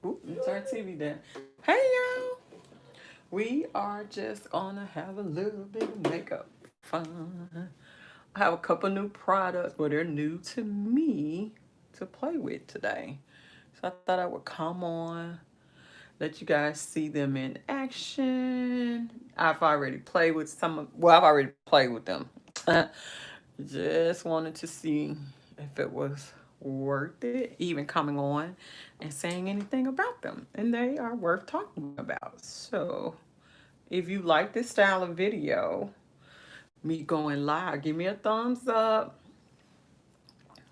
Ooh, turn TV down. Hey y'all, we are just gonna have a little bit of makeup fun. I have a couple new products, but they're new to me to play with today. So I thought I would come on, let you guys see them in action. I've already played with some of, well, I've already played with them. Just wanted to see if it was worth it, even coming on and saying anything about them. And they are worth talking about. So if you like this style of video, me going live, give me a thumbs up.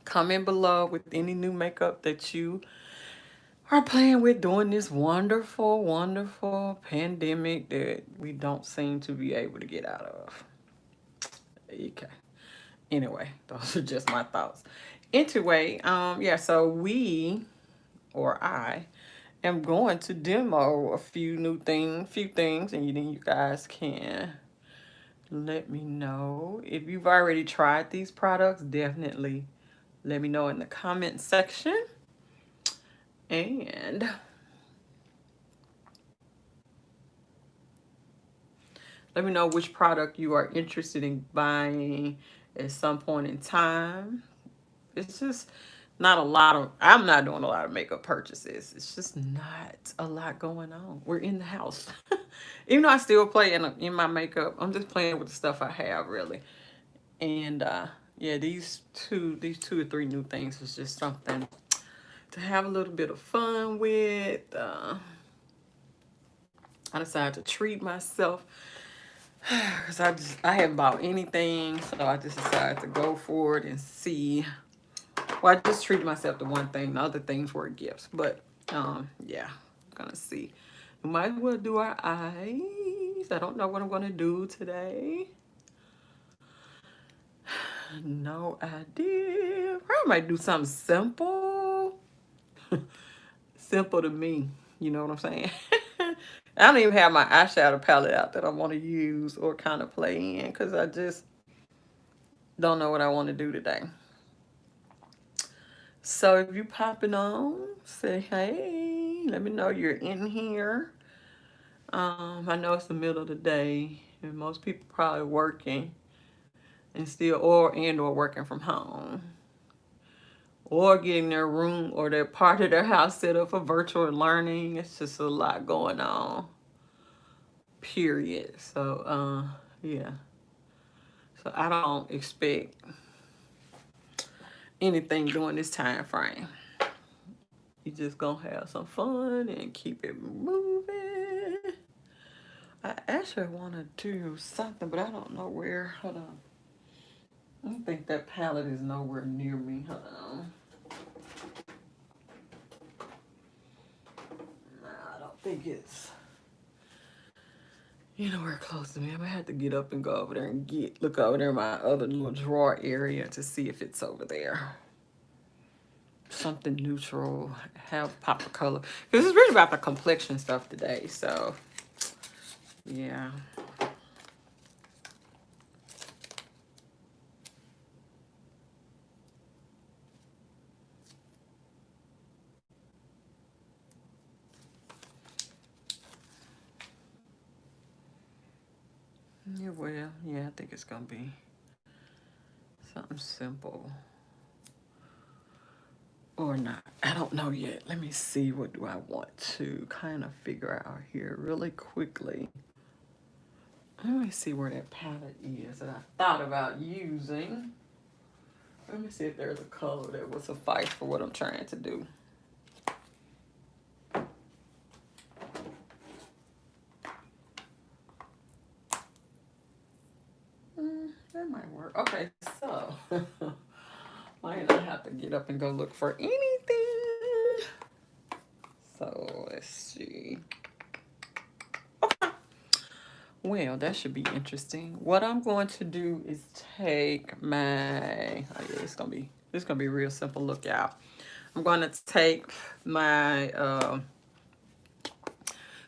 Comment below with any new makeup that you are playing with during this wonderful, wonderful pandemic that we don't seem to be able to get out of. Okay. Anyway, those are just my thoughts. Anyway, yeah, so I am going to demo a few things, and then you guys can let me know. If you've already tried these products, definitely let me know in the comment section. And let me know which product you are interested in buying at some point in time. It's just not a lot of, I'm not doing a lot of makeup purchases. It's just not a lot going on. We're in the house. Even though I still play in my makeup, I'm just playing with the stuff I have, really. And yeah, these two or three new things is just something to have a little bit of fun with. I decided to treat myself because I haven't bought anything, so I just decided to go for it and see. Well, I just treated myself to one thing. The other things were gifts, but yeah, gonna see. We might as well do our eyes. I don't know what I'm gonna do today. No idea. I might do something simple. Simple to me. You know what I'm saying? I don't even have my eyeshadow palette out that I want to use or kind of play in because I just don't know what I want to do today. So if you popping on, say hey. Let me know you're in here. I know it's the middle of the day and most people probably working and still or working from home or getting their room or their part of their house set up for virtual learning. It's just a lot going on. Period. So yeah. So I don't expect anything during this time frame. You just gonna have some fun and keep it moving. I actually want to do something, but I don't know where. Hold on. I don't think that palette is nowhere near me. Hold on. Nah, I don't think it's anywhere close to me. I'm gonna have to get up and go over there and look over there in my other little drawer area to see if it's over there. Something neutral, have pop of color. Because it's really about the complexion stuff today, so yeah. Yeah, well, yeah, I think it's gonna be something simple. Or not. I don't know yet. Let me see what do I want to kind of figure out here really quickly. Let me see where that palette is that I thought about using. Let me see if there's a color that will suffice for what I'm trying to do. That might work. Okay, so might not have to get up and go look for anything. So let's see. Okay. Well, that should be interesting. What I'm going to do is take my, oh yeah, this is gonna be a real simple look out. I'm gonna take my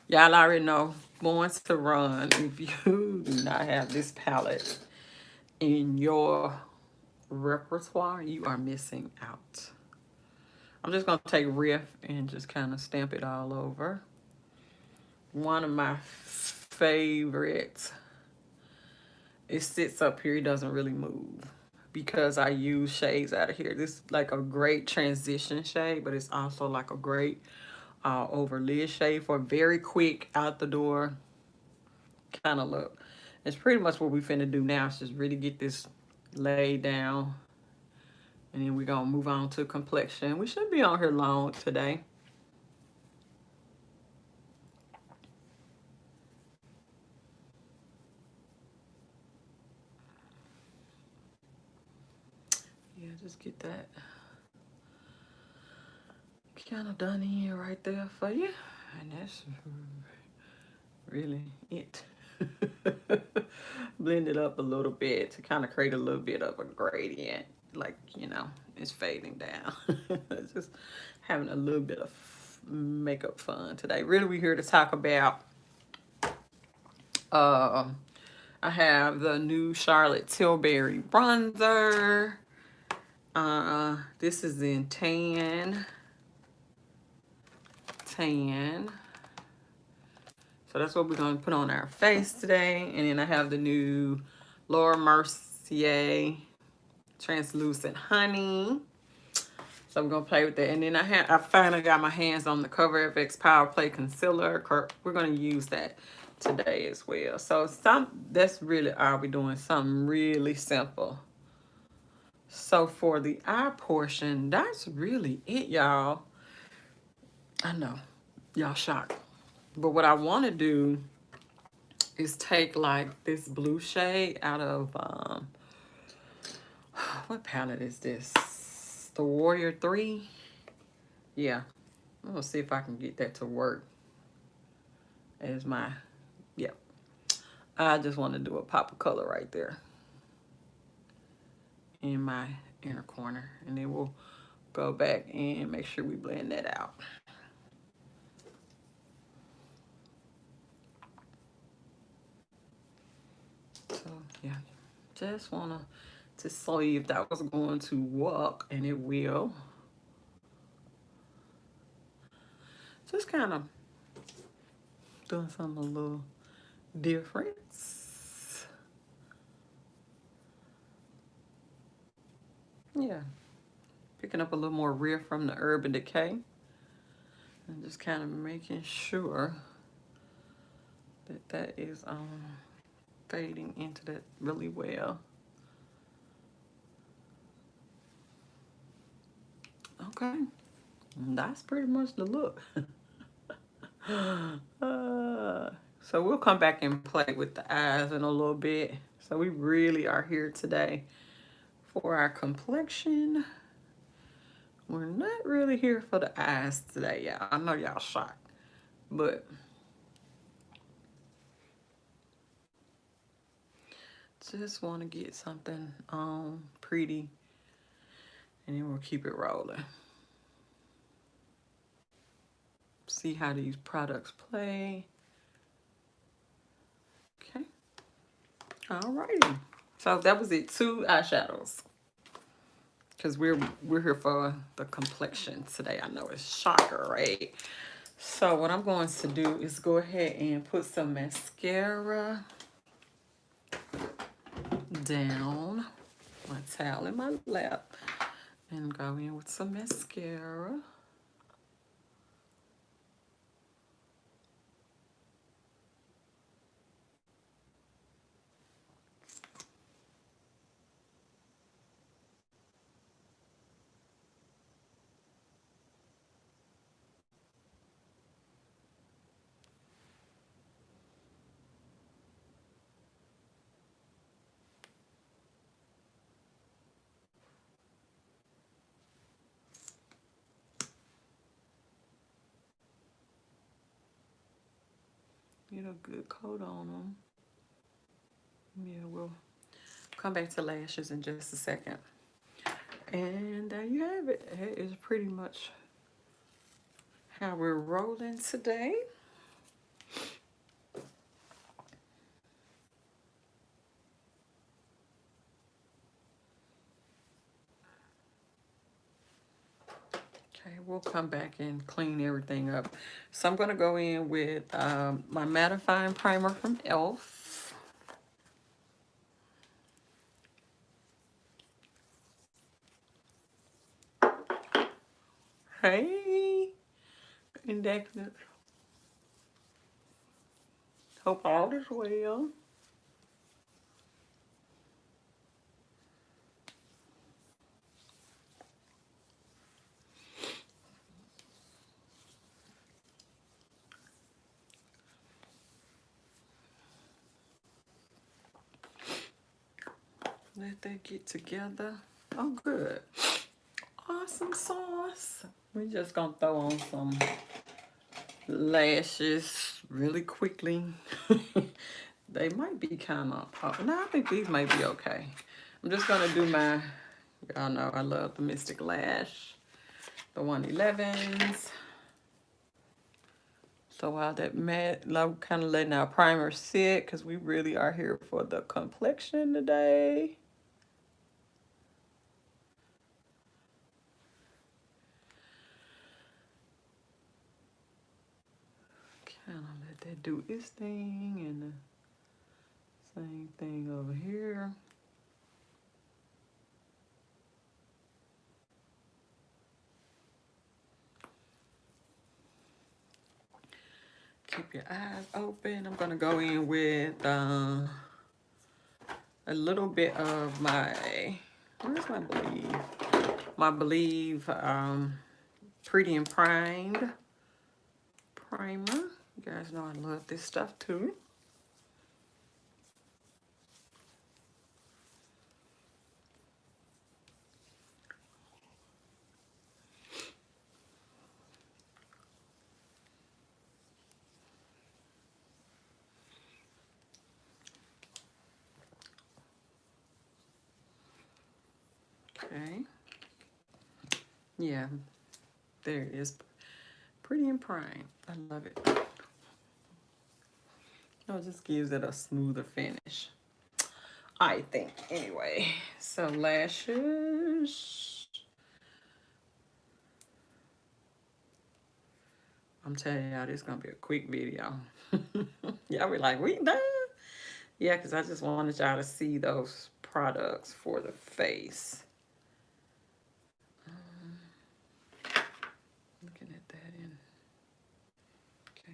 y'all already know, Born to Run. If you do not have this palette in your repertoire, you are missing out. I'm just going to take Riff and just kind of stamp it all over. One of my favorites. It sits up here. It doesn't really move because I use shades out of here. This is like a great transition shade, but it's also like a great over lid shade for a very quick out the door kind of look. It's pretty much what we finna do now. Is just really get this laid down. And then we're going to move on to complexion. We shouldn't be on here long today. Yeah, just get that kind of done in right there for you. And that's really it. Blend it up a little bit to kind of create a little bit of a gradient. Like, you know, it's fading down. It's just having a little bit of makeup fun today. Really, we're here to talk about I have the new Charlotte Tilbury bronzer. This is in tan. So that's what we're going to put on our face today. And then I have the new Laura Mercier translucent honey. So I'm going to play with that. And then I finally got my hands on the Cover FX Power Play Concealer. We're going to use that today as well. So that's really all we're doing. Something really simple. So for the eye portion, that's really it, y'all. I know, y'all shocked. But what I want to do is take like this blue shade out of, what palette is this? The Warrior 3? Yeah, I'm going to see if I can get that to work as my, yeah. I just want to do a pop of color right there in my inner corner. And then we'll go back and make sure we blend that out. So, yeah, just want to see if that was going to work, and it will. Just kind of doing something a little different. Yeah, picking up a little more Riff from the Urban Decay. And just kind of making sure that that is fading into that really well. Okay, that's pretty much the look. So we'll come back and play with the eyes in a little bit. So we really are here today for our complexion. We're not really here for the eyes today, y'all. I know y'all shocked, but just want to get something pretty, and then we'll keep it rolling. See how these products play. Okay. Alrighty. So that was it. 2 eyeshadows. Because we're here for the complexion today. I know it's shocker, right? So what I'm going to do is go ahead and put some mascara down. My towel in my lap. And go in with some mascara. Get a good coat on them. Yeah, we'll come back to lashes in just a second. And there you have it. It is pretty much how we're rolling today. Okay, we'll come back and clean everything up. So I'm gonna go in with my mattifying primer from e.l.f. Hey, Indecadent. Hope all is well. Let that get together. Oh, good. Awesome sauce. We're just gonna throw on some lashes really quickly. They might be kind of, no, I think these might be okay. I'm just gonna do my, y'all know I love the Mystic Lash, the 111s. So while that matte, I'm kind of letting our primer sit because we really are here for the complexion today. Kind of let that do its thing, and the same thing over here. Keep your eyes open. I'm gonna go in with a little bit of my, where's my Believe? My Believe Pretty and Primed primer. You guys know I love this stuff too. Okay. Yeah, there it is. Pretty and Primed. I love it. No, it just gives it a smoother finish, I think, anyway. So lashes. I'm telling y'all, this is gonna be a quick video. Y'all be like, we done? Yeah, because I just wanted y'all to see those products for the face. Looking at that in. Okay.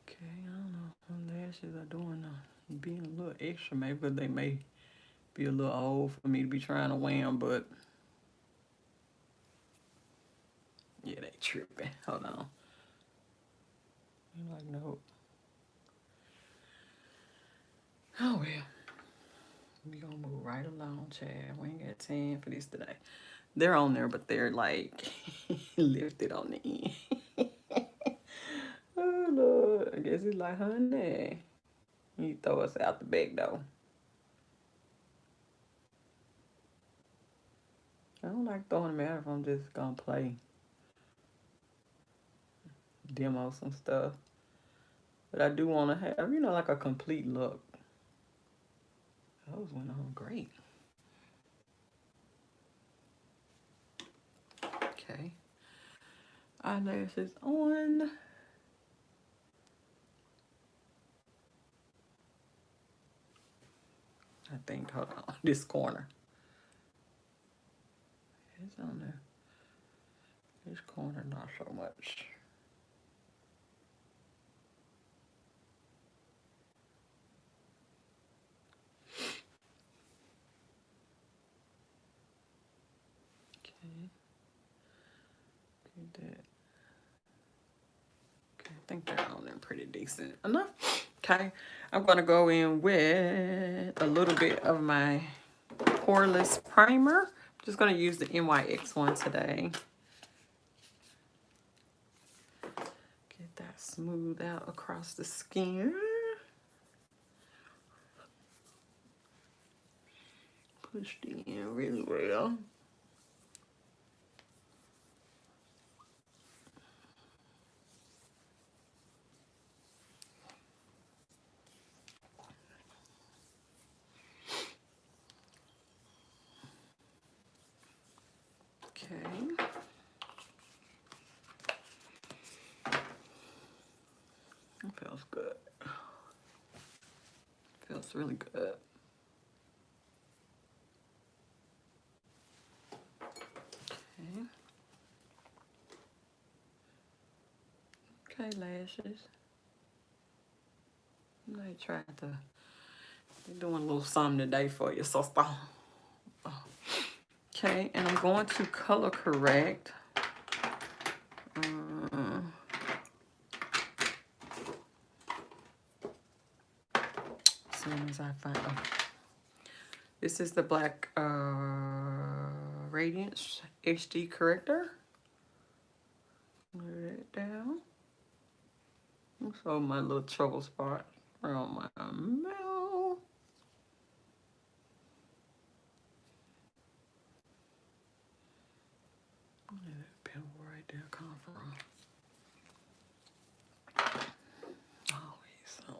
Okay, I don't know. The lashes are doing being a little extra, maybe because they may be a little old for me to be trying to wear them, but yeah, they tripping. Hold on. I'm like, nope. Oh well. We gonna move right along, Chad. We ain't got time for this today. They're on there, but they're like lifted on the end. Oh Lord. I guess it's like, honey. You throw us out the back though. I don't like throwing them out if I'm just gonna play. Demo some stuff. But I do wanna have, like a complete look. Those went on great. Okay. Eyelashes on. I think, hold on, this corner. It's on there. This corner, not so much. Okay. Get that. Okay, I think they're on there pretty decent enough. Okay, I'm gonna go in with a little bit of my poreless primer Just gonna use the NYX one today. Get that smooth out across the skin. Pushed in really well. Okay. It feels good. Feels really good. Okay. Okay, lashes. I tried to. They're doing a little something today for you, so stop. Okay, and I'm going to color correct. As soon as I find, oh, this is the Black Radiance HD corrector. Let it down. So my little trouble spot around my mouth. Where did that pimple right there come from? Always so.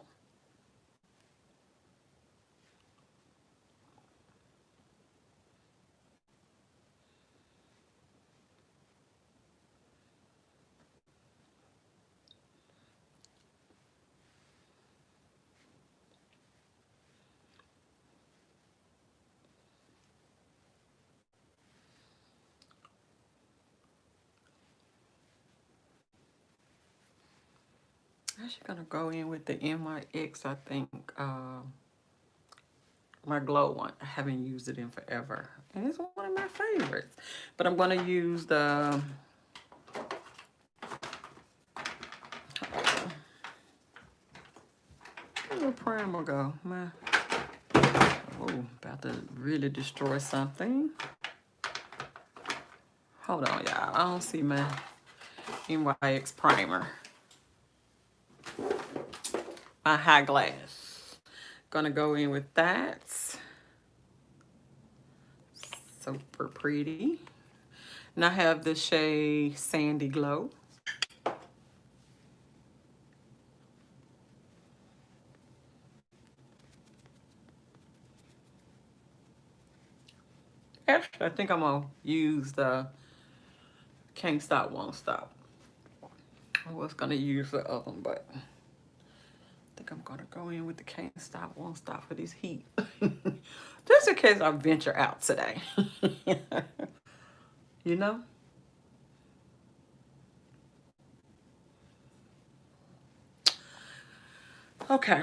I'm actually gonna go in with the NYX, I think, my glow one. I haven't used it in forever, and it's one of my favorites. But I'm gonna use the where the primer go? Oh, about to really destroy something. Hold on, y'all. I don't see my NYX primer. My high glass. Gonna go in with that. Super pretty. And I have the shade Sandy Glow. Actually, I think I'm gonna use the Can't Stop, Won't Stop. I was gonna use the other one, but I think I'm gonna go in with the Can't Stop, Won't Stop for this heat. Just in case I venture out today. You know? Okay.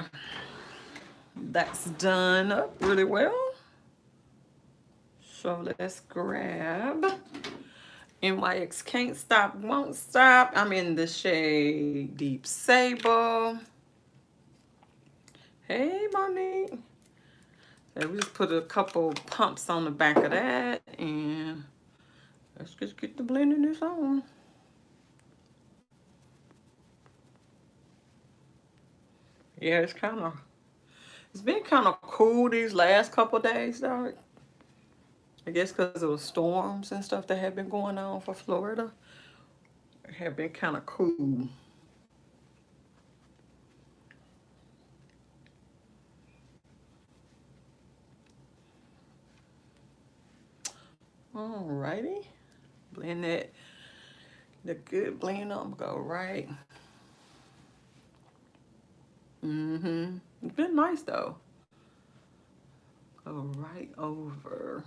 That's done up really well. So let's grab NYX Can't Stop, Won't Stop. I'm in the shade Deep Sable. Hey, Monique. So we just put a couple pumps on the back of that, and let's just get the blending this on. Yeah, it's been kind of cool these last couple days, though. I guess because of the storms and stuff that have been going on for Florida. It have been kind of cool. Alrighty. Blend that, the good blend on, go right. It's been nice though. Go right over.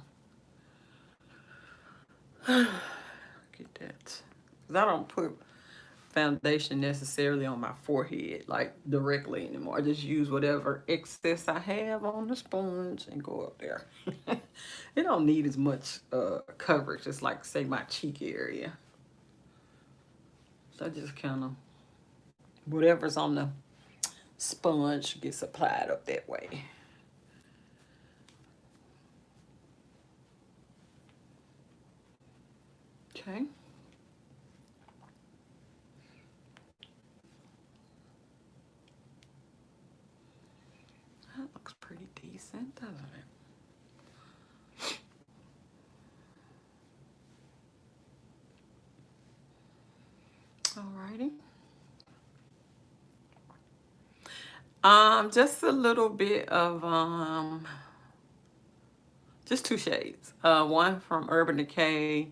Get that. Cause I don't put foundation necessarily on my forehead like directly anymore. I just use whatever excess I have on the sponge and go up there. It don't need as much coverage as like say my cheek area. So I just kind of whatever's on the sponge gets applied up that way. Okay. That looks pretty decent, doesn't it? Alrighty. Just a little bit of just two shades. One from Urban Decay,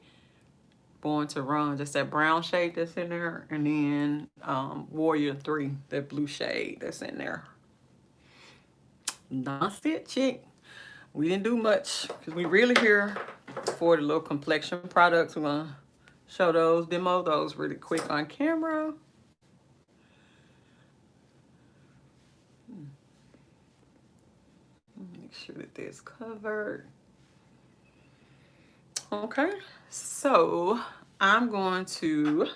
Born to Run, just that brown shade that's in there, and then Warrior 3, that blue shade that's in there. That's it, chick. We didn't do much because we really here for the little complexion products. We're gonna show those, demo those really quick on camera. Make sure that that's covered. Okay, so I'm going to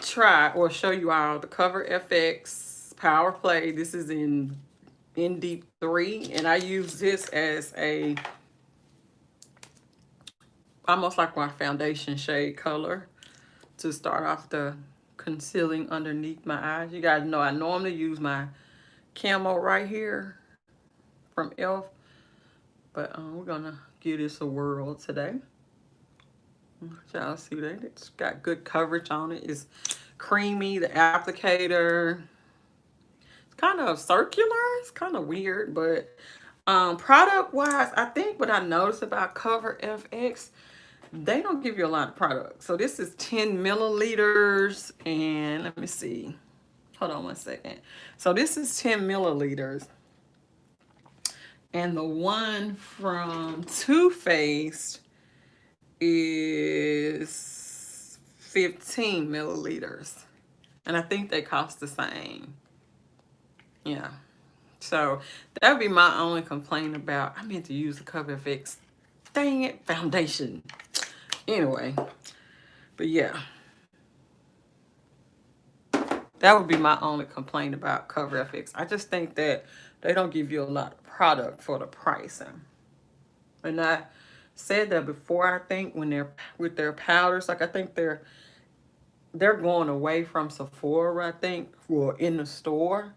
try or show you all the Cover FX Power Play. This is in Deep 3, and I use this as a almost like my foundation shade color to start off the concealing underneath my eyes. You guys know I normally use my camo right here from e.l.f., but we're gonna give this a whirl today. Y'all see that? It's got good coverage on it. It's creamy, the applicator. It's kind of circular. It's kind of weird, but product wise, I think what I noticed about Cover FX, they don't give you a lot of product. So this is 10 milliliters, and let me see. Hold on one second. So this is 10 milliliters. And the one from Too Faced is 15 milliliters. And I think they cost the same. Yeah. So that would be my only complaint about, I meant to use the Cover FX, dang it, foundation. Anyway, but yeah. That would be my only complaint about Cover FX. I just think that they don't give you a lot of product for the pricing. And I said that before, I think, when they're with their powders, like I think they're going away from Sephora, I think, or in the store.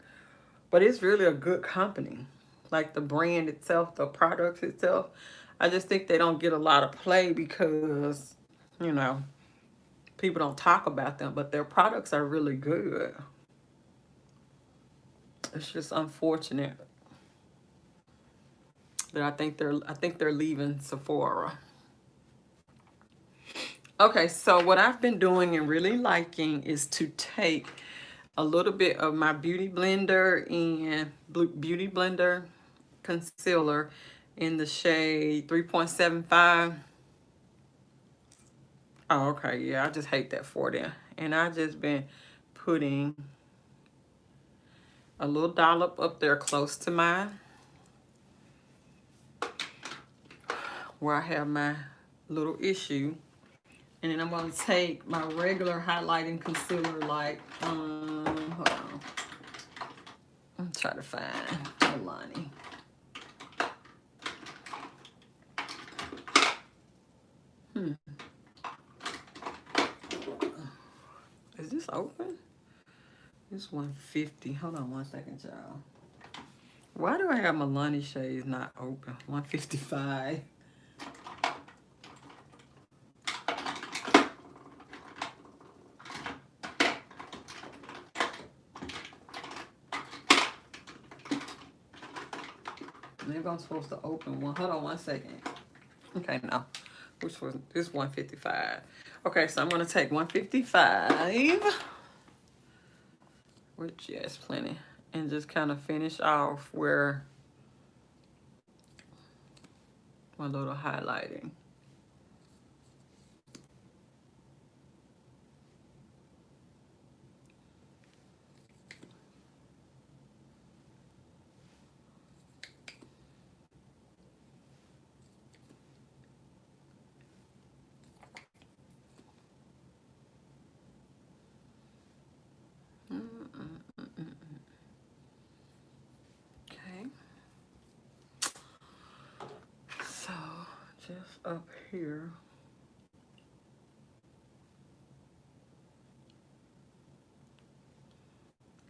But it's really a good company. Like the brand itself, the products itself. I just think they don't get a lot of play because, you know, people don't talk about them, but their products are really good. It's just unfortunate that I think they're leaving Sephora. Okay, so what I've been doing and really liking is to take a little bit of my Beauty Blender and Beauty Blender concealer in the shade 3.75. Oh, okay, yeah, I just hate that for them. And I just been putting a little dollop up there close to mine, where I have my little issue. And then I'm going to take my regular highlighting concealer, like, hold on. I'm trying to find Milani. Is this open? This 150. Hold on one second, y'all. Why do I have Milani shades not open? 155. Maybe I'm supposed to open one. Hold on one second. Okay, no. Which was this 155. Okay, so I'm gonna take 155, which yes, plenty, and just kind of finish off where my little highlighting. Okay. So just up here.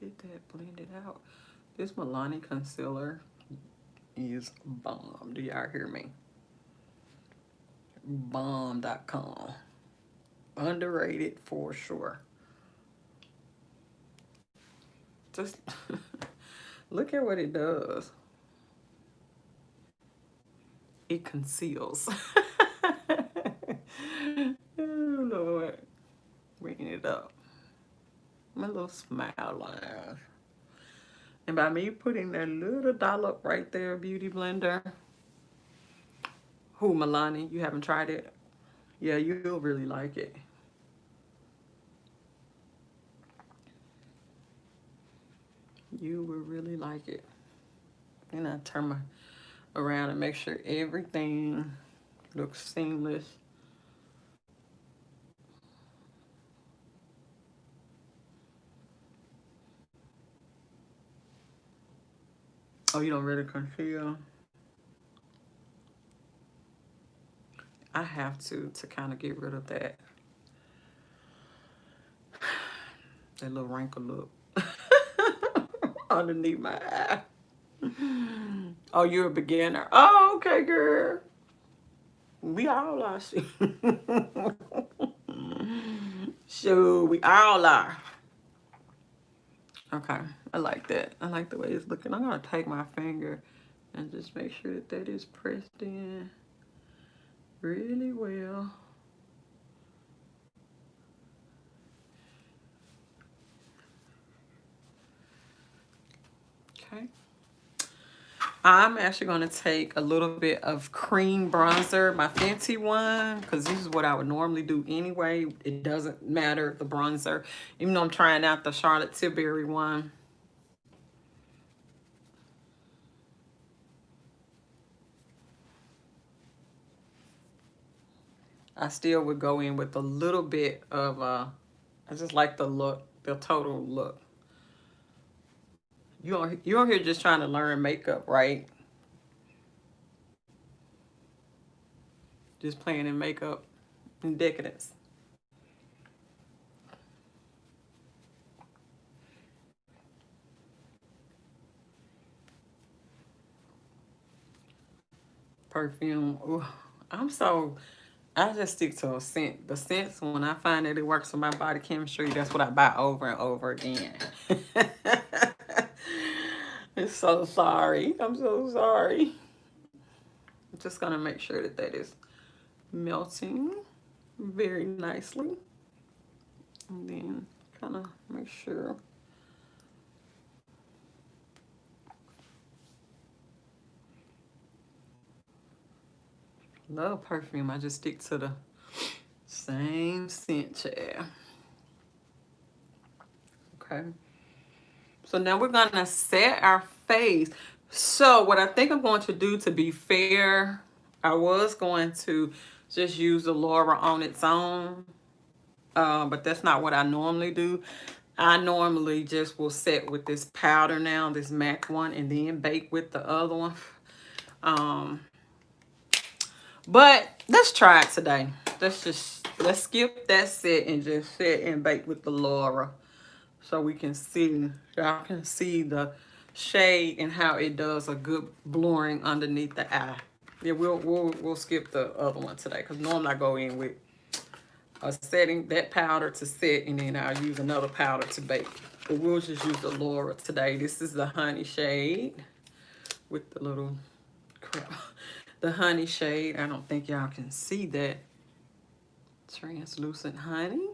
get that blended out. This Milani concealer is bomb. Do y'all hear me? Bomb.com. Underrated for sure. Just look at what it does. It conceals. Oh Lord. Bringing it up. My little smile line. And by me putting that little dollop right there, Beauty Blender. Who, Milani? You haven't tried it? Yeah, you'll really like it. You will really like it. And I turn my around and make sure everything looks seamless. Oh, you don't really conceal? I have to kind of get rid of that little wrinkle look underneath my eye. Oh, you're a beginner. Oh, okay, girl. We all are. Sure, we all are. Okay, I like that. I like the way it's looking. I'm gonna take my finger and just make sure that that is pressed in really well. Okay. I'm actually going to take a little bit of cream bronzer, my Fenty one, because this is what I would normally do anyway. It doesn't matter, the bronzer, even though I'm trying out the Charlotte Tilbury one. I still would go in with a little bit of, I just like the look, the total look. You're here just trying to learn makeup, right? Just playing in makeup and decadence. Perfume. Ooh, I just stick to a scent. The scents, when I find that it works for my body chemistry, that's what I buy over and over again. I'm so sorry. I'm so sorry. I'm just going to make sure that that is melting very nicely. And then kind of make sure. Love perfume. I just stick to the same scent chair. Okay. So now we're going to set our face. So what I think I'm going to do, to be fair, I was going to just use the Laura on its own. But that's not what I normally do. I normally just will set with this powder now, this MAC one, and then bake with the other one. But let's try it today. Let's skip that set and just set and bake with the Laura, so we can see, y'all can see the shade and how it does a good blurring underneath the eye. Yeah, we'll skip the other one today, because normally I go in with setting that powder to set, and then I'll use another powder to bake. But we'll just use the Laura today. This is the honey shade with the little crap. The honey shade. I don't think y'all can see that. Translucent honey.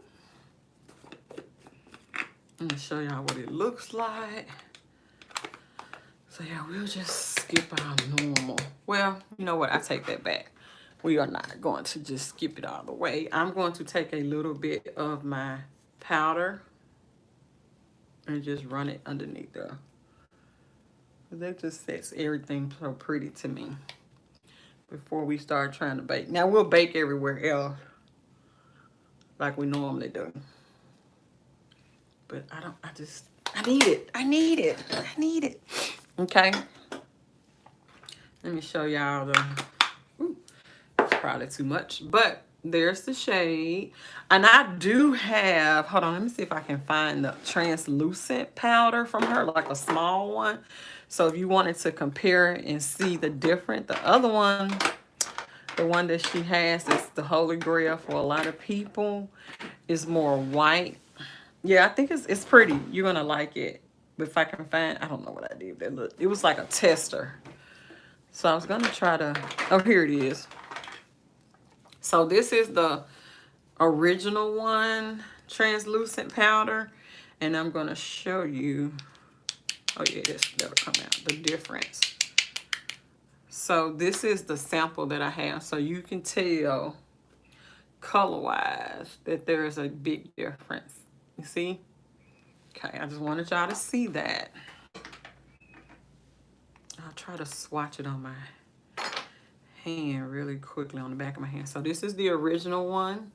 Let me show y'all what it looks like. So yeah, we'll just skip our normal. Well, you know what? I take that back. We are not going to just skip it all the way. I'm going to take a little bit of my powder and just run it underneath there. That just sets everything so pretty to me before we start trying to bake. Now we'll bake everywhere else like we normally do. But I need it. Okay. Let me show y'all the, ooh, it's probably too much, but There's the shade. And I do have, hold on, let me see if I can find the translucent powder from her, like a small one. So if you wanted to compare and see the difference, the other one, the one that she has is the holy grail for a lot of people, is more white. Yeah, I think it's pretty. You're gonna like it. If I can find, I don't know what I did. It was like a tester. So I was gonna try to, oh, here it is. So this is the original one, translucent powder. And I'm gonna show you, oh yeah, that'll come out, the difference. So this is the sample that I have. So you can tell color-wise that there is a big difference. You see? Okay, I just wanted y'all to see that. I'll try to swatch it on my hand really quickly on the back of my hand. So this is the original one.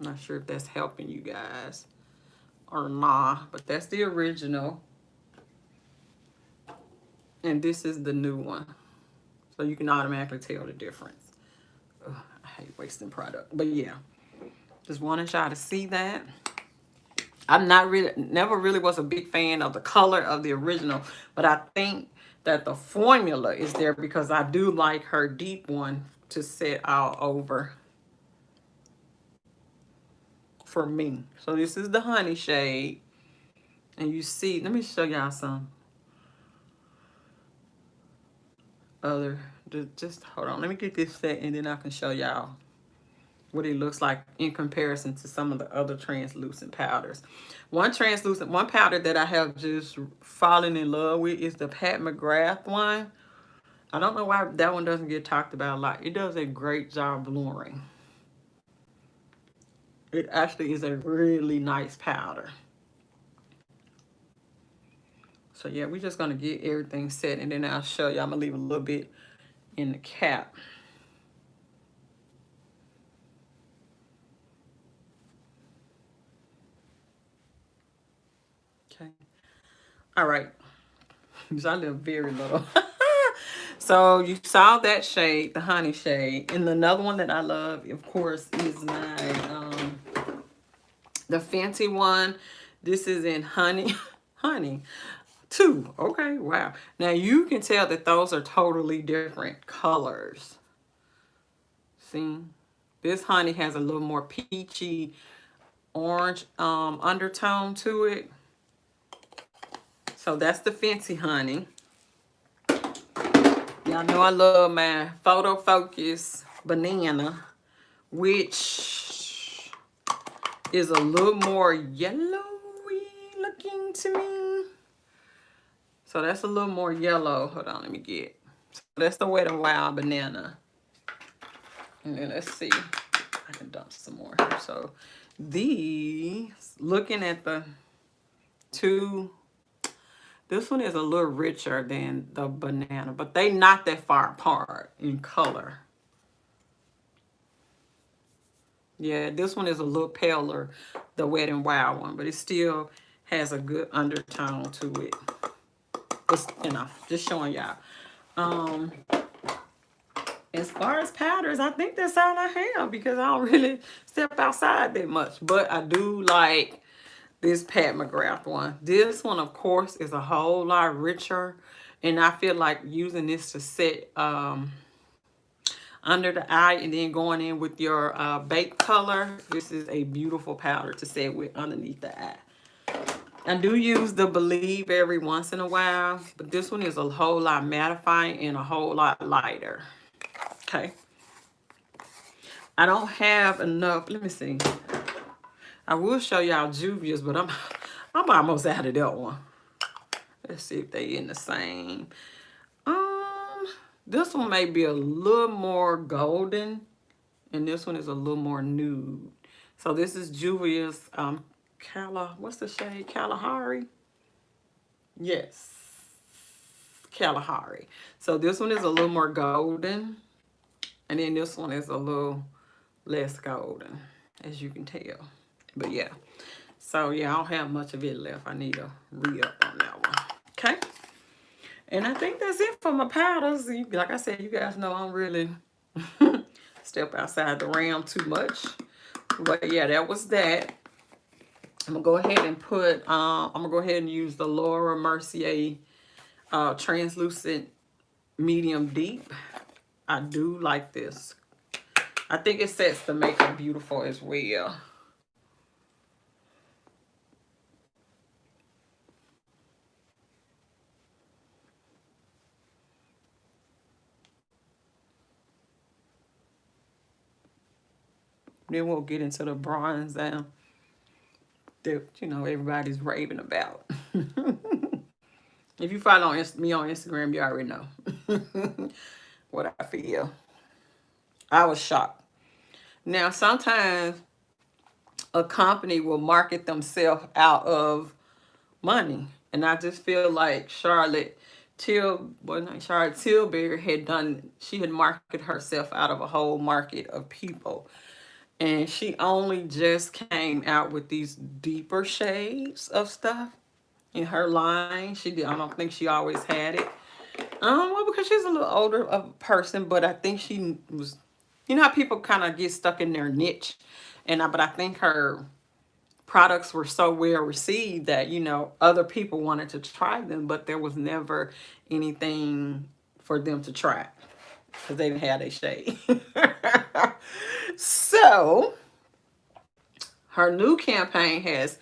I'm not sure if that's helping you guys or not, but that's the original. And this is the new one. So you can automatically tell the difference. Ugh, I hate wasting product. But yeah, just wanted y'all to see that. I'm not really, never really was a big fan of the color of the original, but I think that the formula is there because I do like her deep one to set all over for me. So this is the honey shade. And you see, let me show y'all some other, just hold on. Let me get this set and then I can show y'all what it looks like in comparison to some of the other translucent powders. One powder that I have just fallen in love with is the Pat McGrath one. I don't know why that one doesn't get talked about a lot. It does a great job blurring. It actually is a really nice powder. So yeah, we're just gonna get everything set and then I'll show you. I'm gonna leave a little bit in the cap. Okay. All right. Because I live very little. So you saw that shade, the honey shade. And another one that I love, of course, is my the Fenty one. This is in honey. Honey. 2. Okay, wow. Now you can tell that those are totally different colors. See? This honey has a little more peachy orange undertone to it. So that's the Fenty honey. Y'all know I love my Photo Focus banana, which is a little more yellowy looking to me. So that's a little more yellow. Hold on, let me get. So that's the Wet n Wild banana. And then let's see. I can dump some more here. So these, looking at the two, this one is a little richer than the banana, but they not that far apart in color. Yeah, this one is a little paler, the Wet n Wild one, but it still has a good undertone to it. Just, you know, just showing y'all. As far as powders, I think that's all I have because I don't really step outside that much. But I do like this Pat McGrath one. This one, of course, is a whole lot richer. And I feel like using this to set under the eye and then going in with your bake color. This is a beautiful powder to set with underneath the eye. I do use the Believe every once in a while, but this one is a whole lot mattifying and a whole lot lighter. Okay. I don't have enough. Let me see. I will show y'all Juvia's, but I'm almost out of that one. Let's see if they in the same. This one may be a little more golden, and this one is a little more nude. So this is Juvia's what's the shade? Kalahari? Yes. Kalahari. So this one is a little more golden, and then this one is a little less golden, as you can tell. But yeah. So yeah, I don't have much of it left. I need to re-up on that one. Okay. And I think that's it for my powders. Like I said, you guys know I'm really Step outside the realm too much. But yeah, that was that. I'm gonna go ahead and put, I'm gonna go ahead and use the Laura Mercier translucent medium deep. I do like this. I think it sets the makeup beautiful as well. Then we'll get into the bronze that you know everybody's raving about. If you follow me on Instagram, you already know what I feel. I was shocked. Now sometimes a company will market themselves out of money, and I just feel like Charlotte Tilbury had done. She had marketed herself out of a whole market of people. And she only just came out with these deeper shades of stuff in her line. She did. I don't think she always had it. Well, because she's a little older of a person, but I think she was. You know how people kind of get stuck in their niche, but I think her products were so well received that other people wanted to try them, but there was never anything for them to try because they didn't have a shade. So her new campaign has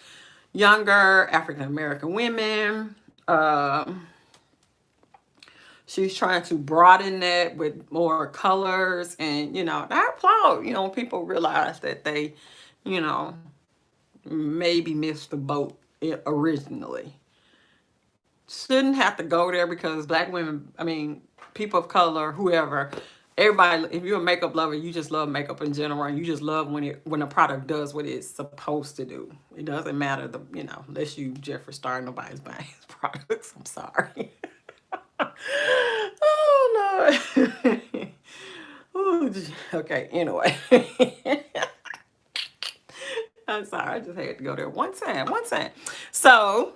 younger African American women. She's trying to broaden that with more colors, and I applaud. When people realize that they, you know, maybe missed the boat originally. Shouldn't have to go there because black women, people of color, whoever, everybody, if you're a makeup lover, you just love makeup in general, and you just love when a product does what it's supposed to do. It doesn't matter unless you Jeffree Star, nobody's buying his products. I'm sorry. Oh no. Ooh, okay, anyway. I'm sorry, I just had to go there one time. So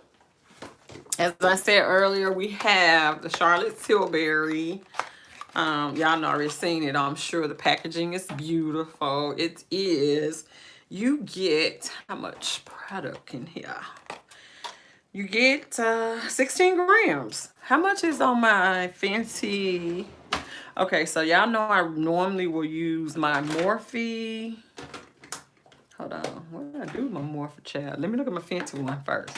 as I said earlier, we have the Charlotte Tilbury. Y'all know already seen it, I'm sure. The packaging is beautiful. It is. You get how much product in here? You get 16 grams. How much is on my fancy? Okay, so y'all know I normally will use my Morphe. Hold on. What did I do with my Morphe, child? Let me look at my Fenty one first.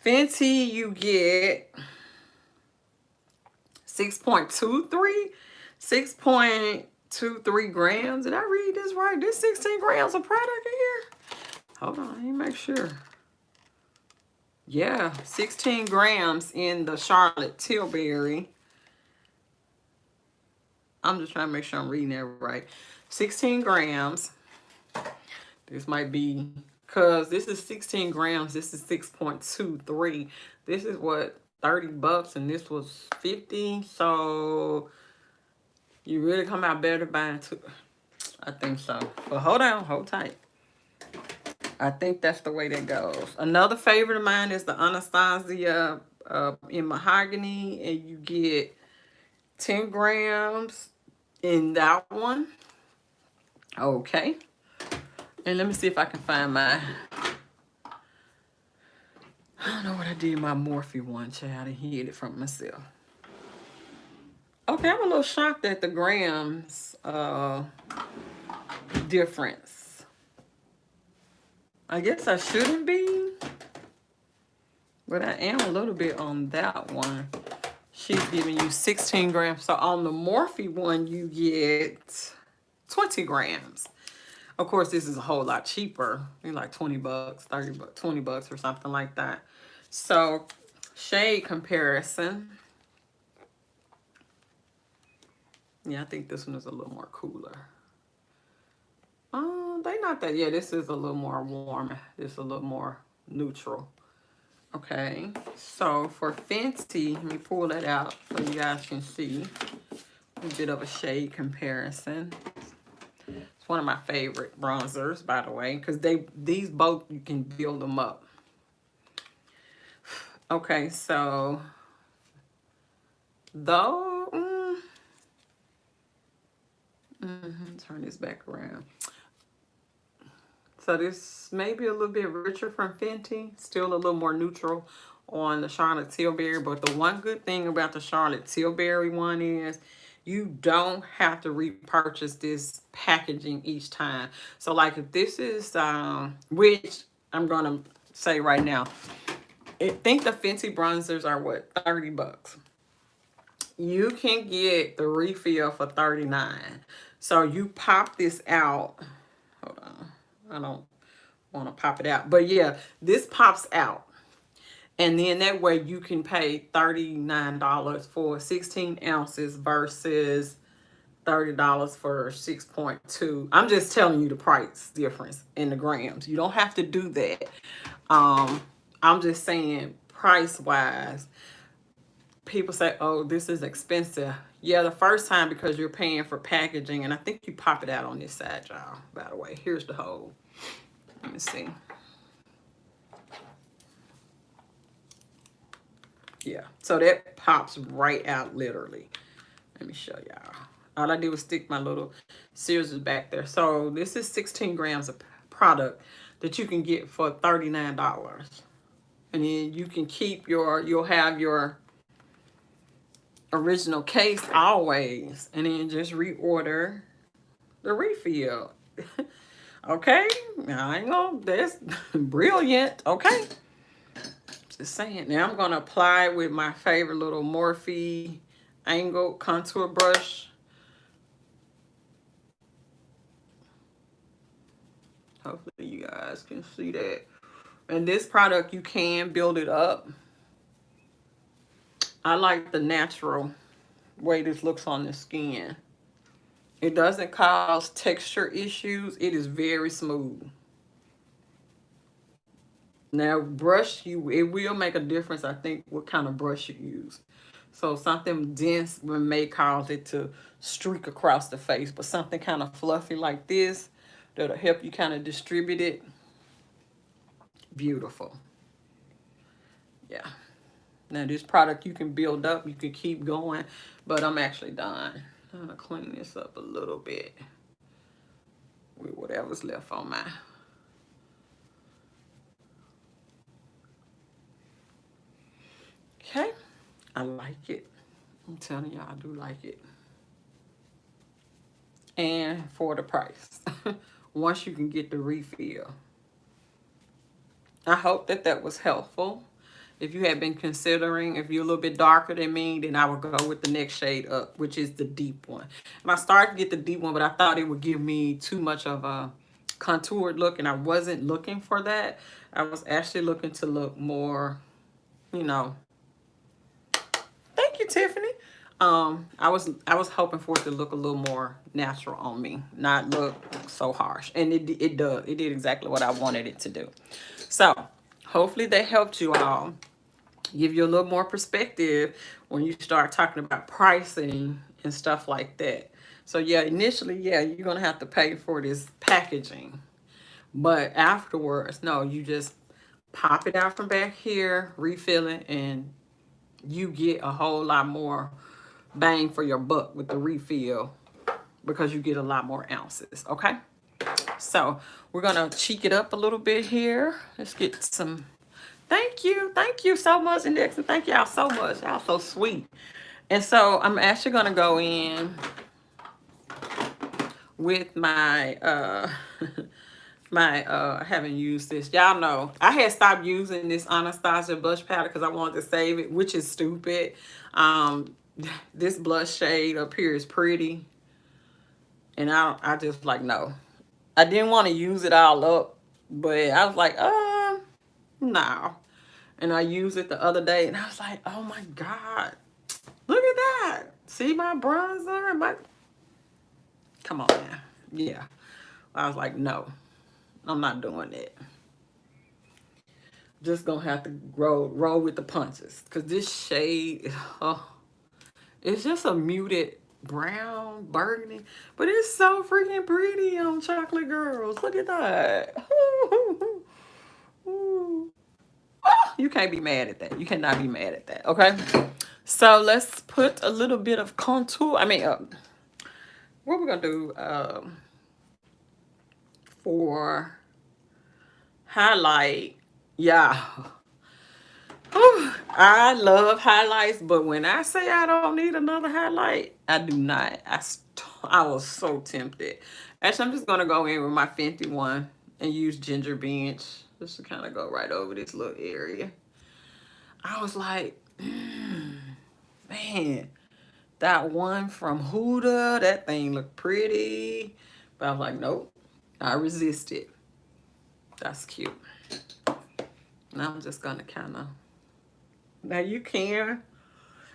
Fenty, you get 6.23 grams. Did I read this right? There's 16 grams of product in here. Hold on, let me make sure. Yeah, 16 grams in the Charlotte Tilbury. I'm just trying to make sure I'm reading that right. 16 grams. This might be, because this is 16 grams. This is 6.23. This is what, 30 bucks, and this was 50. So you really come out better buying two. I think so. But hold on, hold tight. I think that's the way that goes. Another favorite of mine is the Anastasia in mahogany, and you get 10 grams in that one. Okay. And let me see if I can find my, I don't know what I did my Morphe one, child. I hid it from myself. Okay, I'm a little shocked at the grams difference. I guess I shouldn't be, but I am a little bit on that one. She's giving you 16 grams. So on the Morphe one, you get 20 grams. Of course, this is a whole lot cheaper. Maybe like 20 bucks, 30 bucks, 20 bucks or something like that. So shade comparison. Yeah, I think this one is a little more cooler. They not that. Yeah, this is a little more warm. This is a little more neutral. Okay, so for Fenty, let me pull that out so you guys can see a bit of a shade comparison. It's one of my favorite bronzers, by the way, because these both, you can build them up. Okay, so though Turn this back around. So this may be a little bit richer from Fenty, still a little more neutral on the Charlotte Tilbury. But the one good thing about the Charlotte Tilbury one is you don't have to repurchase this packaging each time. So like if this is, which I'm going to say right now, I think the Fenty bronzers are what, 30 bucks. You can get the refill for 39. So you pop this out. Hold on. I don't want to pop it out. But yeah, this pops out. And then that way you can pay $39 for 16 ounces versus $30 for 6.2. I'm just telling you the price difference in the grams. You don't have to do that. I'm just saying price wise, people say, oh, this is expensive. Yeah, the first time because you're paying for packaging, and I think you pop it out on this side, y'all, by the way. Here's the hole. Let me see. Yeah, so that pops right out literally. Let me show y'all. All I did was stick my little scissors back there. So this is 16 grams of product that you can get for $39. And then you can keep you'll have your original case always, and then just reorder the refill. Okay, I know that's brilliant. Okay, just saying. Now I'm gonna apply with my favorite little Morphe angled contour brush. Hopefully you guys can see that. And this product, you can build it up. I like the natural way this looks on the skin. It doesn't cause texture issues. It is very smooth. Now, brush, it will make a difference, I think, what kind of brush you use. So something dense may cause it to streak across the face, but something kind of fluffy like this, that'll help you kind of distribute it. Beautiful. Yeah. Now, this product you can build up, you can keep going, but I'm actually done. I'm gonna clean this up a little bit with whatever's left on my. Okay, I like it. I'm telling y'all, I do like it. And for the price, once you can get the refill. I hope that that was helpful. If you have been considering, if you're a little bit darker than me, then I would go with the next shade up, which is the deep one. And I started to get the deep one, but I thought it would give me too much of a contoured look, and I wasn't looking for that. I was actually looking to look more, you know. Thank you, Tiffany. I was hoping for it to look a little more natural on me, not look so harsh, and it does. It did exactly what I wanted it to do. So hopefully that helped you all, give you a little more perspective when you start talking about pricing and stuff like that. So yeah, initially, yeah, you're gonna have to pay for this packaging, but afterwards, no, you just pop it out from back here, refill it, and you get a whole lot more bang for your buck with the refill because you get a lot more ounces. Okay, so we're gonna cheek it up a little bit here. Let's get some. Thank you so much, Index, and thank y'all so much. Y'all so sweet. And so I'm actually gonna go in with my I haven't used this. Y'all know I had stopped using this Anastasia blush powder because I wanted to save it, which is stupid. This blush shade up here is pretty, and I just like, no, I didn't want to use it all up, but I was like, no. And I used it the other day, and I was like, oh my God, look at that. See my bronzer and my, come on now. Yeah, I was like, no, I'm not doing it. Just gonna have to roll with the punches, because this shade, it's just a muted brown burgundy, but it's so freaking pretty on Chocolate Girls. Look at that. You can't be mad at that. You cannot be mad at that. Okay, so let's put a little bit of contour. what we're gonna do for highlight. Yeah. Whew, I love highlights, but when I say I don't need another highlight, I do not. I was so tempted. Actually, I'm just gonna go in with my Fenty one and use Ginger Bench just to kind of go right over this little area. I was like, man, that one from Huda, that thing looked pretty. But I was like, nope, I resisted. That's cute. Now I'm just gonna kind of, now you can.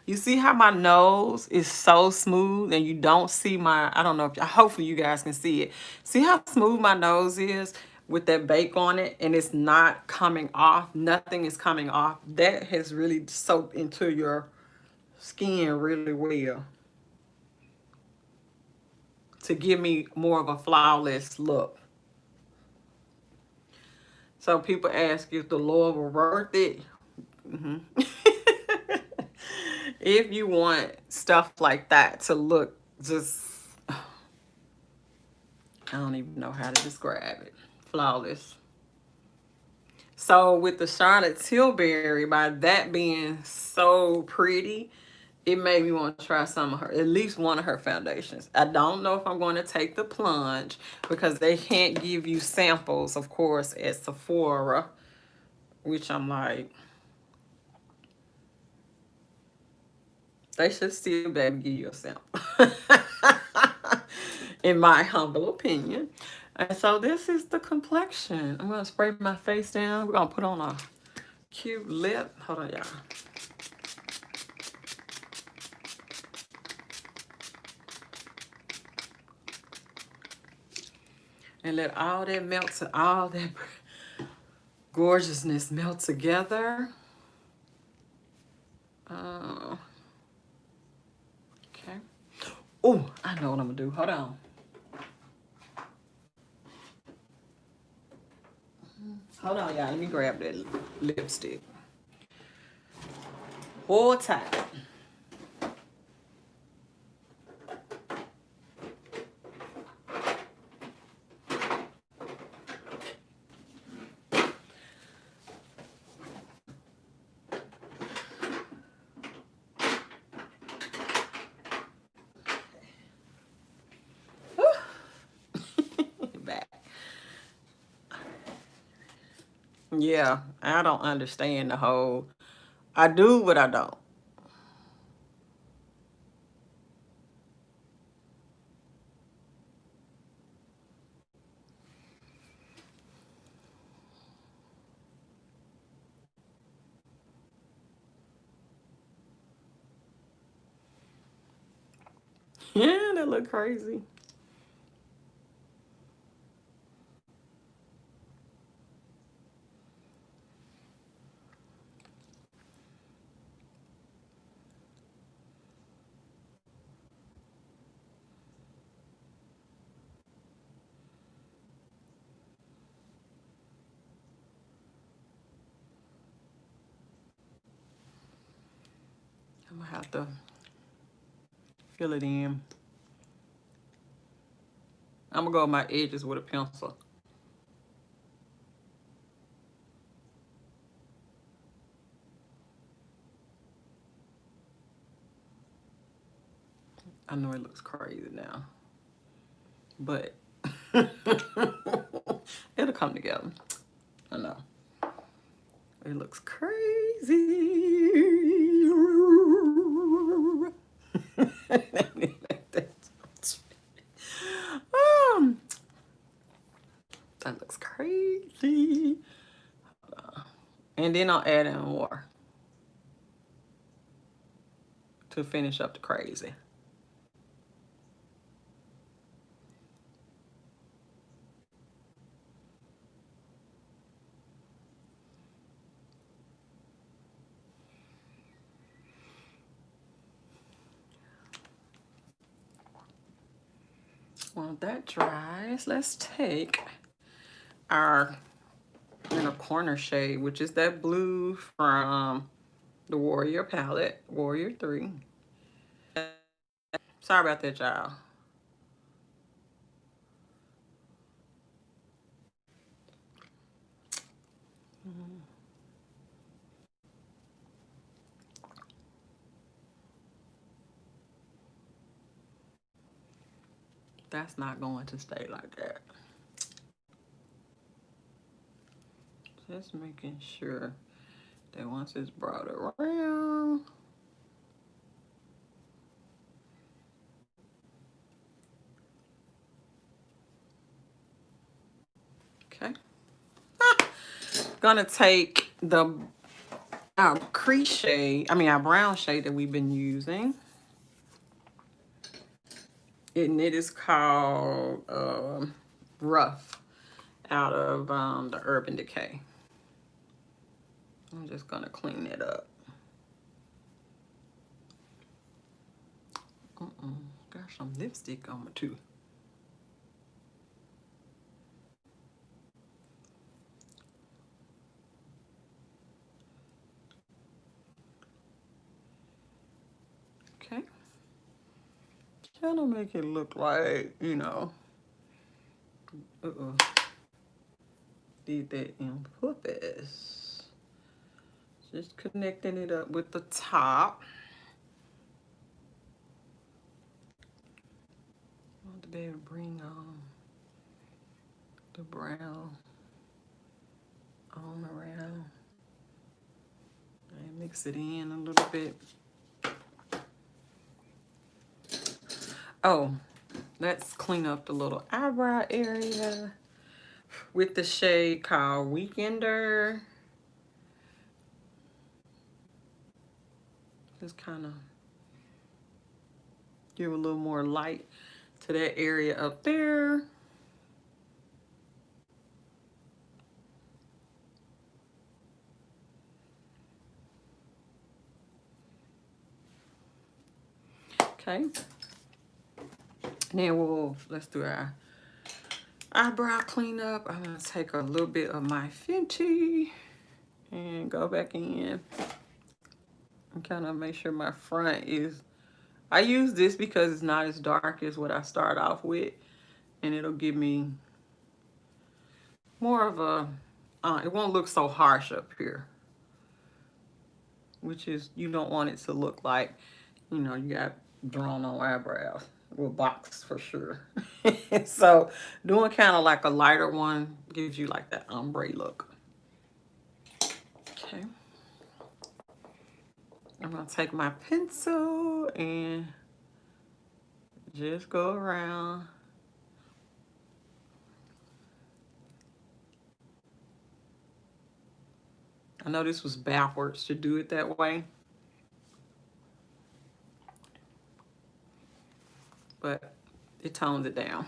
You see how my nose is so smooth and you don't see my, I don't know if, hopefully you guys can see it. See how smooth my nose is with that bake on it and it's not coming off. Nothing is coming off. That has really soaked into your skin really well to give me more of a flawless look. So people ask if the Lord were worth it. Mm-hmm. If you want stuff like that to look just, I don't even know how to describe it, flawless. So with the Charlotte Tilbury, by that being so pretty, it made me want to try some of her, at least one of her foundations. I don't know if I'm going to take the plunge because they can't give you samples, of course, at Sephora, which I'm like, they should still be able to give you a sample, in my humble opinion. And so this is the complexion. I'm going to spray my face down. We're going to put on a cute lip. Hold on, y'all. And let all that melt, to all that gorgeousness melt together. Okay. Oh, I know what I'm going to do. Hold on. Hold on, y'all. Let me grab that lipstick. Hold tight. Back. Yeah, I don't understand the whole, I do, but I don't. Yeah, that look crazy. I'm gonna have to fill it in. I'm gonna go with my edges with a pencil. I know it looks crazy now, but it'll come together. I know. It looks crazy. um, that looks crazy. And then I'll add in more to finish up the crazy. While that dries, let's take our inner corner shade, which is that blue from the Warrior palette, Warrior 3. Sorry about that, y'all. That's not going to stay like that. Just making sure that once it's brought around, okay. Gonna take our crease shade, our brown shade that we've been using. And it is called Rough out of the Urban Decay. I'm just gonna clean it up. Got some lipstick on my too. Okay. Kind of make it look like, you know, did that on purpose. Just connecting it up with the top. I want to be able to bring the brown on around and mix it in a little bit. Oh, let's clean up the little eyebrow area with the shade called Weekender. Just kind of give a little more light to that area up there. Okay. And then let's do our eyebrow cleanup. I'm gonna take a little bit of my Fenty and go back in and kind of make sure my front is, I use this because it's not as dark as what I start off with, and it'll give me more of a, it won't look so harsh up here, which is, you don't want it to look like, you know, you got drawn on eyebrows. Well, box for sure. So doing kind of like a lighter one gives you like that ombre look. Okay. I'm gonna take my pencil and just go around. I know this was backwards to do it that way, but it tones it down.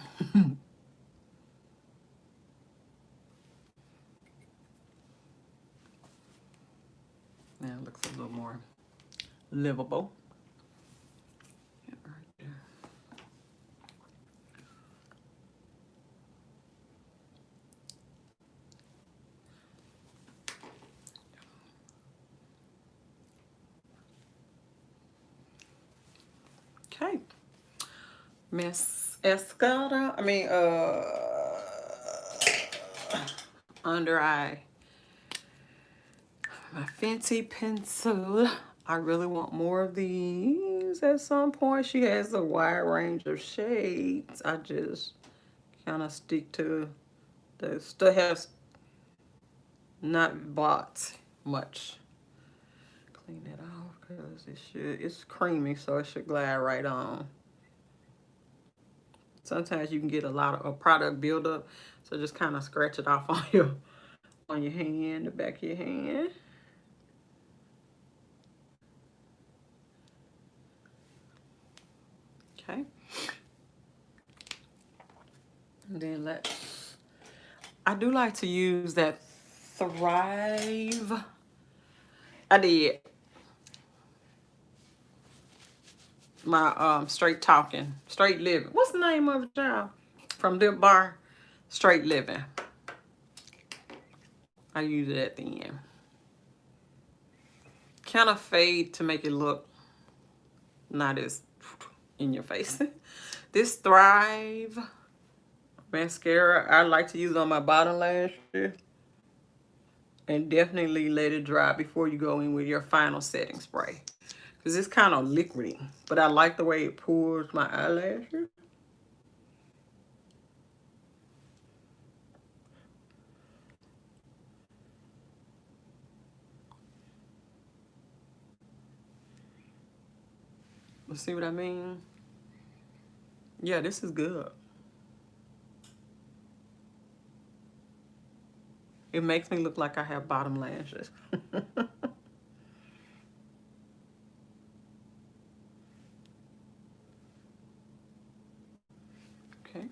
Now it looks a little more livable. Yeah, right there. Okay. Miss Escada, under eye. My Fenty pencil. I really want more of these at some point. She has a wide range of shades. I just kind of stick to the stuff has not bought much. Clean it off because it's creamy, so it should glide right on. Sometimes you can get a lot of product buildup, so just kind of scratch it off on your hand, the back of your hand. Okay. And then I do like to use that Thrive. I did my Straight Living. What's the name of it, child? From Lip Bar, Straight Living. I use it at the end. Kind of fade to make it look not as in your face. This Thrive mascara, I like to use on my bottom lashes. And definitely let it dry before you go in with your final setting spray. Because it's kind of liquidy. But I like the way it pours my eyelashes. See what I mean? Yeah, this is good. It makes me look like I have bottom lashes. Okay.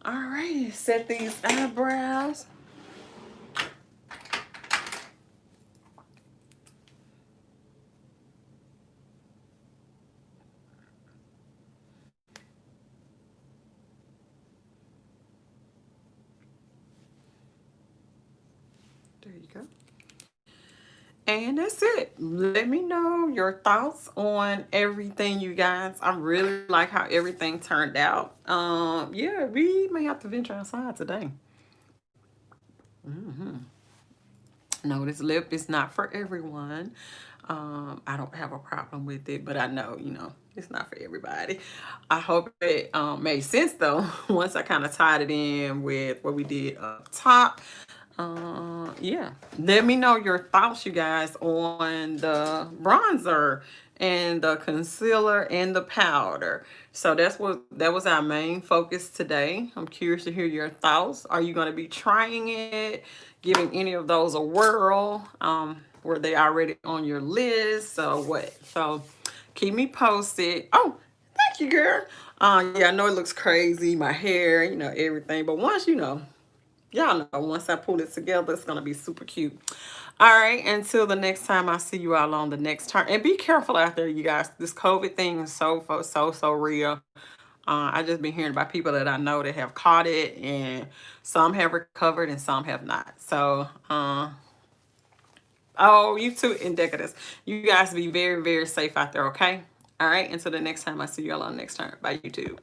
All right, set these eyebrows. There you go. And that's it. Let me know your thoughts on everything, you guys. I really like how everything turned out. Yeah, we may have to venture outside today. No, this lip is not for everyone. I don't have a problem with it, but I know, it's not for everybody. I hope it made sense though, once I kind of tied it in with what we did up top. Yeah. Let me know your thoughts, you guys, on the bronzer and the concealer and the powder. So that was our main focus today. I'm curious to hear your thoughts. Are you going to be trying it, giving any of those a whirl? Were they already on your list? So what? So keep me posted. Oh, thank you, girl. Yeah, I know it looks crazy, my hair, everything. But once y'all know, once I pull it together, it's going to be super cute. All right, until the next time, I see you all on the next turn. And be careful out there, you guys. This COVID thing is so real. I just been hearing about people that I know that have caught it, and some have recovered and some have not. So, oh, you too, indicators. You guys be very, very safe out there, okay? All right, until the next time, I see you all on the next turn. Bye, YouTube.